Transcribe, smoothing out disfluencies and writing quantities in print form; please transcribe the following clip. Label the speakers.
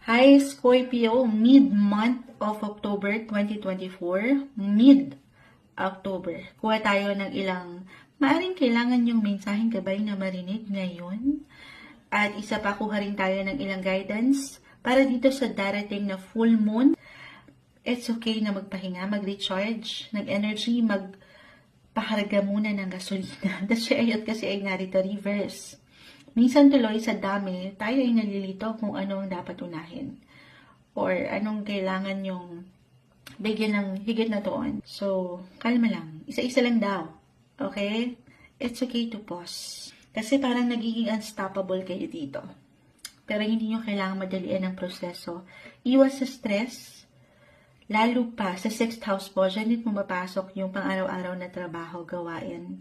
Speaker 1: Hi Scorpio, mid-month of October 2024, mid-October. Kuha tayo ng ilang maaring kailangan yung mensaheng gabay na marinig ngayon. At isa pa, kuha rin tayo ng ilang guidance para dito sa darating na full moon. It's okay na magpahinga, mag-recharge ng energy, magpaharga muna ng gasolina. Kasi ay narito reverse. Minsan tuloy sa dami, tayo ay nalilito kung ano ang dapat unahin. Or anong kailangan yung bigyan ng higit na doon. So, kalma lang. Isa-isa lang daw. Okay? It's okay to pause. Kasi parang nagiging unstoppable kayo dito. Pero hindi nyo kailangan madalian ang proseso. Iwas sa stress. Lalo pa sa 6th house po, dyan din pumapasok yung pang-araw-araw na trabaho, gawain.